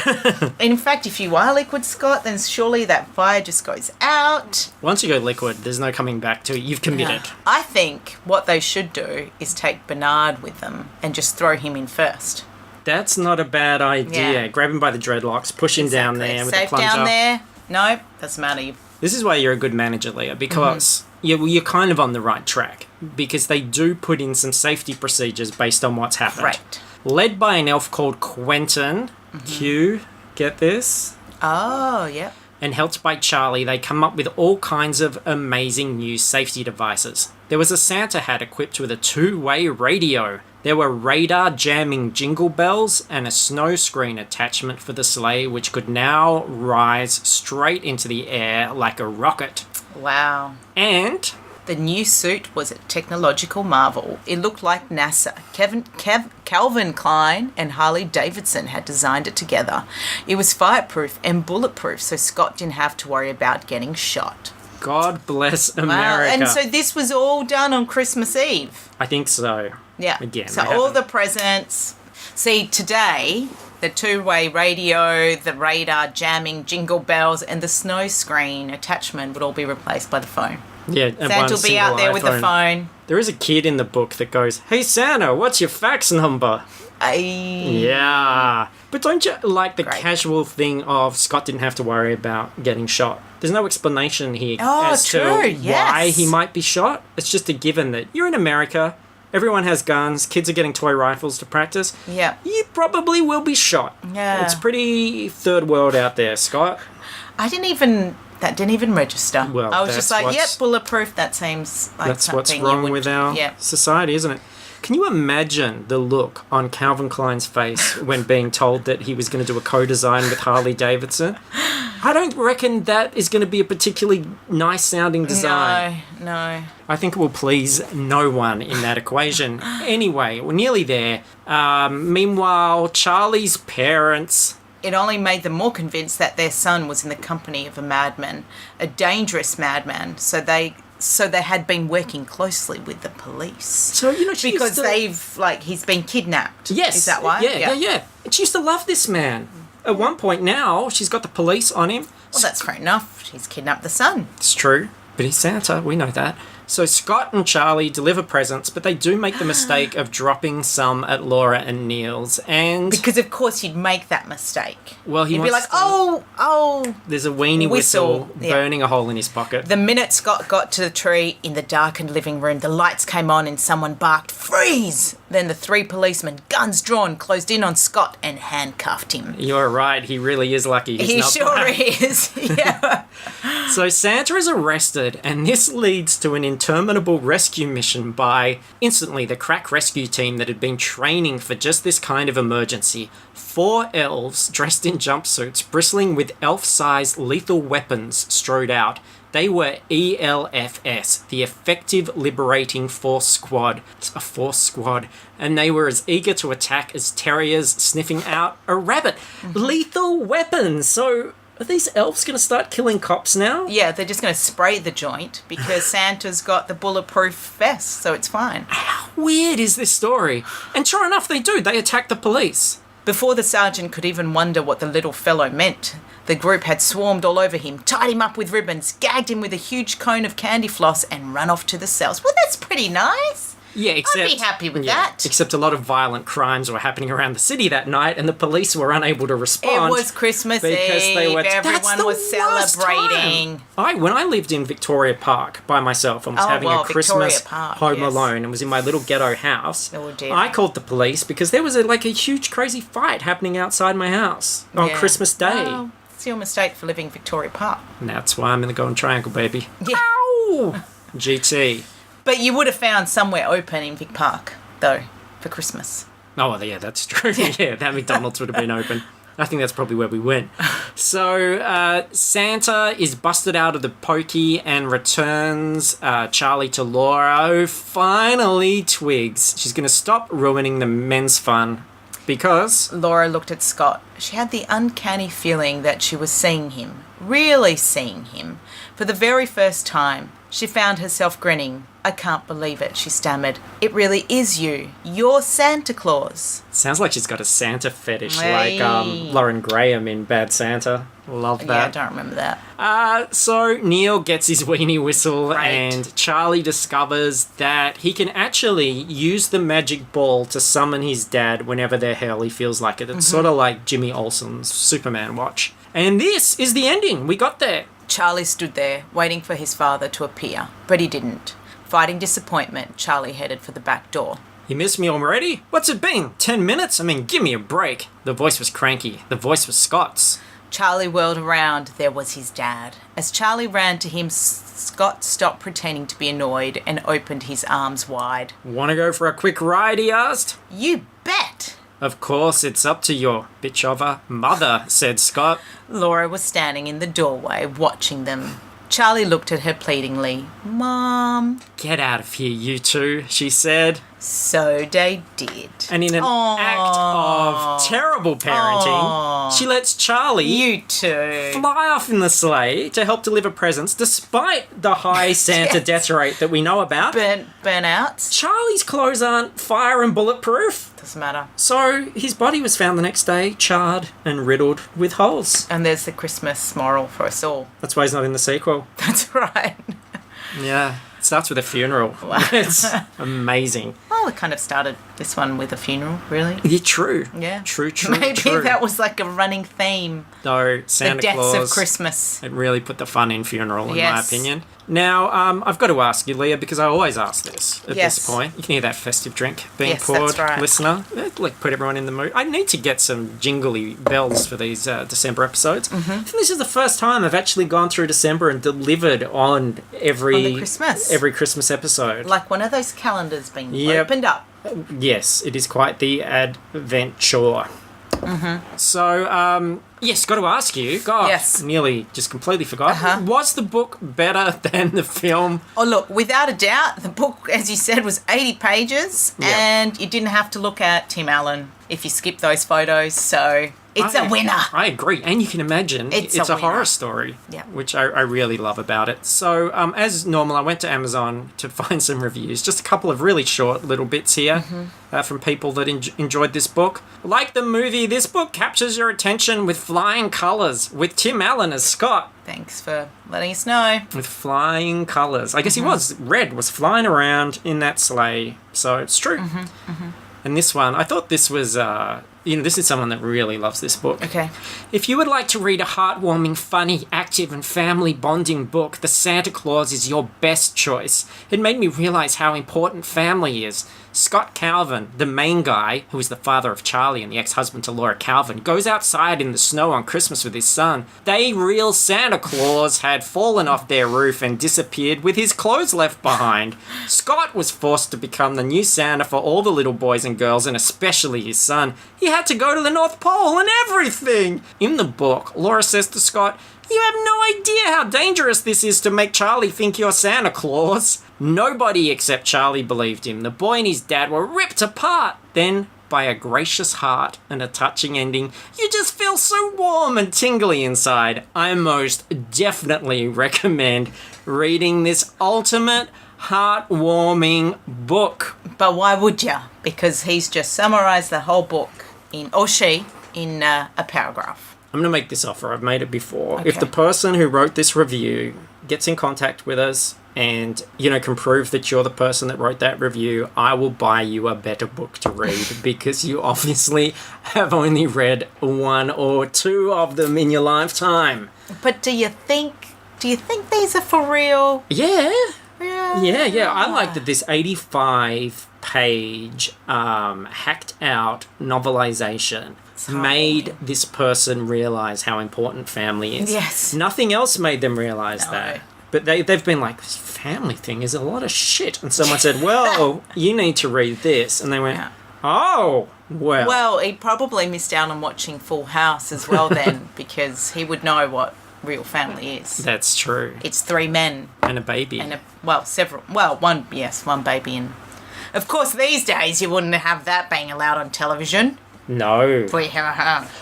In fact, if you are liquid Scott, then surely that fire just goes out. Once you go liquid, there's no coming back to it. You've committed. I think what they should do is take Bernard with them and just throw him in first. That's not a bad idea. Yeah. Grab him by the dreadlocks, push him down there with Safe a plunger. down there. No, doesn't matter. This is why you're a good manager, Leah, because you're kind of on the right track. Because they do put in some safety procedures based on what's happened. Right. Led by an elf called Quentin. Q, get this? Oh, yep. And helped by Charlie, they come up with all kinds of amazing new safety devices. There was a Santa hat equipped with a two-way radio. There were radar jamming jingle bells and a snow screen attachment for the sleigh, which could now rise straight into the air like a rocket. Wow. And the new suit was a technological marvel. It looked like NASA. Calvin Klein and Harley Davidson had designed it together. It was fireproof and bulletproof, so Scott didn't have to worry about getting shot. God bless America. Wow. And so this was all done on Christmas Eve. I think so. Yeah. Again, so all the presents. See, today, the two-way radio, the radar jamming, jingle bells, and the snow screen attachment would all be replaced by the phone. Yeah, and Santa will be out there with the phone. There is a kid in the book that goes, "Hey Santa, what's your fax number?" Yeah. But don't you like the casual thing of Scott didn't have to worry about getting shot? There's no explanation here as to why he might be shot. It's just a given that you're in America, everyone has guns, kids are getting toy rifles to practice. Yeah. You probably will be shot. Yeah. It's pretty third world out there, Scott. That didn't even register. Well, I was just like, yep, bulletproof. That seems like that's what's something wrong with our yeah. society, isn't it? Can you imagine the look on Calvin Klein's face when being told that he was going to do a co-design with Harley Davidson? I don't reckon that is going to be a particularly nice sounding design. No. I think it will please no one in that equation. Anyway, we're nearly there. Meanwhile, Charlie's parents... It only made them more convinced that their son was in the company of a madman, a dangerous madman. So they had been working closely with the police. So, because he's been kidnapped. Yes. Is that why? Yeah. And she used to love this man. At one point now, she's got the police on him. Well, that's fair enough. She's kidnapped the son. It's true. But he's Santa, we know that. So Scott and Charlie deliver presents, but they do make the mistake of dropping some at Laura and Neil's, and... Because, of course, you'd make that mistake. Well, You'd be like, oh... There's a weenie whistle burning a hole in his pocket. The minute Scott got to the tree in the darkened living room, the lights came on and someone barked, "Freeze!" Then the three policemen, guns drawn, closed in on Scott and handcuffed him. You're right, he really is lucky he's he not sure black. is, yeah. So Santa is arrested, and this leads to an interminable rescue mission by, instantly, the crack rescue team that had been training for just this kind of emergency. 4 elves dressed in jumpsuits, bristling with elf-sized lethal weapons, strode out. They were ELFS, the Effective Liberating Force Squad. It's a force squad. And they were as eager to attack as terriers sniffing out a rabbit. Lethal weapons! So Are these elves going to start killing cops now? Yeah, they're just going to spray the joint because Santa's got the bulletproof vest, so it's fine. How weird is this story? And sure enough, they do. They attack the police. Before the sergeant could even wonder what the little fellow meant, the group had swarmed all over him, tied him up with ribbons, gagged him with a huge cone of candy floss, and run off to the cells. Well, that's pretty nice. Yeah, except... I'd be happy with that. Except a lot of violent crimes were happening around the city that night, and the police were unable to respond. It was Christmas because Eve. They were, Everyone was celebrating. When I lived in Victoria Park by myself and was having a Christmas home alone and was in my little ghetto house, I called the police because there was a huge crazy fight happening outside my house on Christmas Day. Well, it's your mistake for living Victoria Park. And that's why I'm in the Golden Triangle, baby. Yeah. Ow! GT. But you would have found somewhere open in Vic Park, though, for Christmas. Oh, well, yeah, that's true. Yeah, that McDonald's would have been open. I think that's probably where we went. So Santa is busted out of the pokey and returns Charlie to Laura, who finally twigs. She's going to stop ruining the men's fun because... Laura looked at Scott. She had the uncanny feeling that she was seeing him, really seeing him, for the very first time. She found herself grinning. I can't believe it, she stammered. It really is you. You're Santa Claus. Sounds like she's got a Santa fetish, like Lauren Graham in Bad Santa. Love that. Yeah, I don't remember that. So Neil gets his weenie whistle and Charlie discovers that he can actually use the magic ball to summon his dad whenever the hell he feels like it. It's sort of like Jimmy Olsen's Superman watch. And this is the ending. We got there. Charlie stood there, waiting for his father to appear, but he didn't. Fighting disappointment, Charlie headed for the back door. You missed me already? What's it been? 10 minutes? I mean, give me a break. The voice was cranky. The voice was Scott's. Charlie whirled around. There was his dad. As Charlie ran to him, Scott stopped pretending to be annoyed and opened his arms wide. Want to go for a quick ride, he asked. You bet! Of course, it's up to your bitch of a mother, said Scott. Laura was standing in the doorway, watching them. Charlie looked at her pleadingly. Mom. Get out of here, you two, she said. So they did. And in an act of terrible parenting, she lets Charlie you two fly off in the sleigh to help deliver presents despite the high Santa death rate that we know about. Burnouts. Charlie's clothes aren't fire and bulletproof. Doesn't matter. So his body was found the next day, charred and riddled with holes. And there's the Christmas moral for us all. That's why he's not in the sequel. That's right. Yeah. It starts with a funeral. Wow. It's amazing. Well, it kind of started this one with a funeral, really. Yeah, true. Yeah. True. Maybe that was like a running theme. Though Santa the deaths Claus, of Christmas. It really put the fun in funeral, in my opinion. Now, I've got to ask you, Leah, because I always ask this at this point. You can hear that festive drink being poured, that's right. listener. Like, put everyone in the mood. I need to get some jingly bells for these December episodes. I think this is the first time I've actually gone through December and delivered on every Christmas episode. Like one of those calendars being opened up. Yes, it is quite the adventure. So, yes, got to ask you. God, nearly just completely forgot. Was the book better than the film? Oh, look, without a doubt, the book, as you said, was 80 pages, and you didn't have to look at Tim Allen if you skip those photos, so it's a winner. I agree, and you can imagine it's a horror story, which I really love about it. So, as normal, I went to Amazon to find some reviews, just a couple of really short little bits here from people that enjoyed this book. Like the movie, this book captures your attention with flying colours, with Tim Allen as Scott. Thanks for letting us know. With flying colours. I guess he was. Red was flying around in that sleigh, so it's true. And this one, I thought this was, this is someone that really loves this book. Okay. If you would like to read a heartwarming, funny, active and family bonding book, The Santa Claus is your best choice. It made me realise how important family is. Scott Calvin, the main guy, who is the father of Charlie and the ex-husband to Laura Calvin, goes outside in the snow on Christmas with his son. They real Santa Claus had fallen off their roof and disappeared with his clothes left behind. Scott was forced to become the new Santa for all the little boys and girls, and especially his son. He had to go to the North Pole and everything. In the book, Laura says to Scott, "You have no idea how dangerous this is to make Charlie think you're Santa Claus." Nobody except Charlie believed him. The boy and his dad were ripped apart. Then by a gracious heart and a touching ending, you just feel so warm and tingly inside. I most definitely recommend reading this ultimate heartwarming book. But why would you? Because he's just summarised the whole book or she, in a paragraph. I'm going to make this offer. I've made it before. Okay. If the person who wrote this review gets in contact with us and, can prove that you're the person that wrote that review, I will buy you a better book to read because you obviously have only read one or two of them in your lifetime. But do you think these are for real? Yeah. Yeah. I like that this 85-page hacked out novelization made this person realise how important family is. Yes. Nothing else made them realise that. But they've been like, this family thing is a lot of shit. And someone said, well, you need to read this. And they went, oh, well. Well, he probably missed out on watching Full House as well then, because he would know what real family is. That's true. It's 3 men. And a baby. And one baby. And of course, these days you wouldn't have that being allowed on television. No.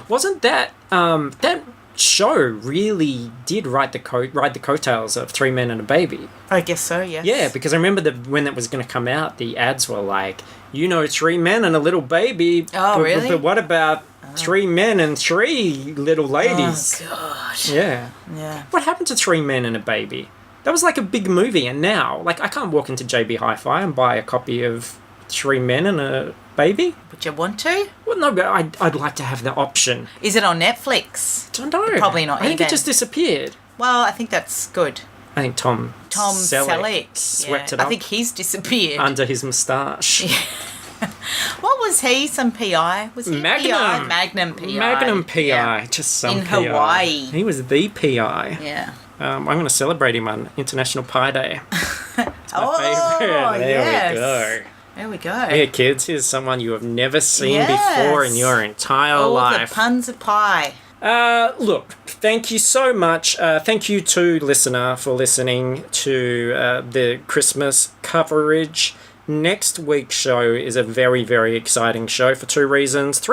Wasn't that that show really did ride the coattails of 3 men and a baby? I guess so, yes. Yeah, because I remember when it was going to come out, the ads were like, 3 men and a little baby. Oh, really? But what about 3 men and 3 little ladies? Oh, God. Yeah. What happened to 3 men and a baby? That was like a big movie, and now, like, I can't walk into JB Hi-Fi and buy a copy of 3 men and a baby. Would you want to? Well, no, but I'd like to have the option. Is it on Netflix? Don't know. Probably not. I think it just disappeared. Well, I think that's good. I think Tom Selleck swept it up. I think he's disappeared under his moustache. What was he? Some PI? Was he Magnum. PI? Magnum PI. Magnum PI. Yeah. Just some in PI. Hawaii. He was the PI. Yeah. I'm going to celebrate him on International Pie Day. It's my favourite. There we go. Yeah, kids, here's someone you have never seen before in your entire life. All the puns of pie. Look, thank you so much. Thank you to listener for listening to the Christmas coverage. Next week's show is a very, very exciting show for 3 reasons,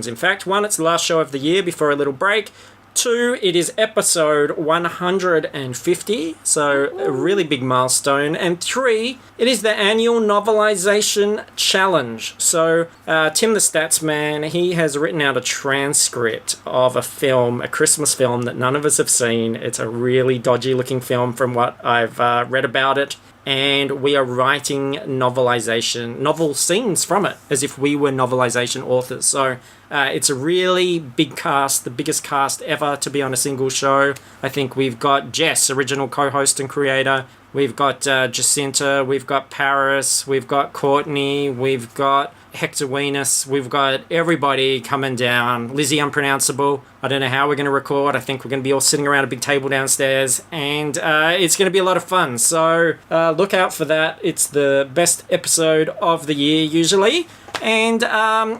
in fact. 1, it's the last show of the year before a little break. 2, it is episode 150, so a really big milestone. And 3, it is the annual novelization challenge. So Tim the Stats Man, he has written out a transcript of a film, a Christmas film that none of us have seen. It's a really dodgy looking film from what I've read about it. And we are writing novel scenes from it, as if we were novelization authors. So it's a really big cast, the biggest cast ever to be on a single show. I think we've got Jess, original co-host and creator. We've got Jacinta, we've got Paris, we've got Courtney, we've got Hector Venus, we've got everybody coming down. Lizzie Unpronounceable. I don't know how we're going to record. I think we're going to be all sitting around a big table downstairs, and it's going to be a lot of fun. So look out for that. It's the best episode of the year usually. And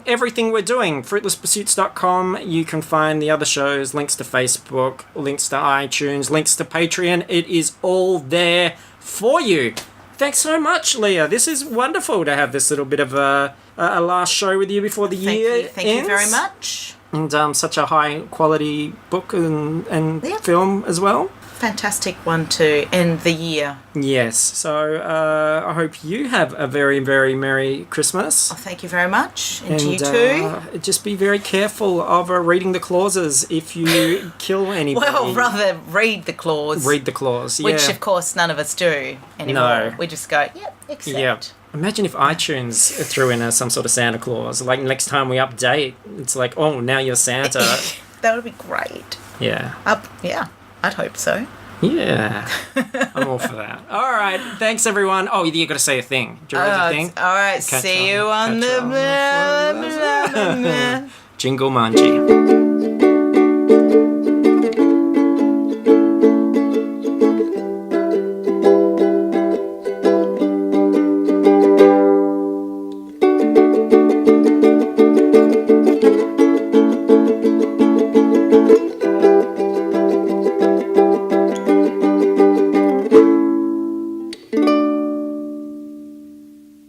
everything we're doing, fruitlesspursuits.com, you can find the other shows, links to Facebook, links to iTunes, links to Patreon. It is all there for you. Thanks so much, Leah. This is wonderful to have this little bit of a last show with you before the year ends. Thank you very much. And such a high quality book and film as well. Fantastic one to end the year. Yes. So I hope you have a very, very Merry Christmas. Oh, thank you very much. And to you too. Just be very careful of reading the clauses if you kill anybody. Well, rather read the clause. Read the clause, yeah. Which, of course, none of us do anymore. No. We just go, yep, accept. Yep. Imagine if iTunes threw in some sort of Santa Claus. Like, next time we update, it's like, oh, now you're Santa. That would be great. Yeah. Yeah, I'd hope so. Yeah. I'm all for that. All right. Thanks, everyone. Oh, you got to say a thing. Do you read the thing? All right. See you on the... Jingle Manji.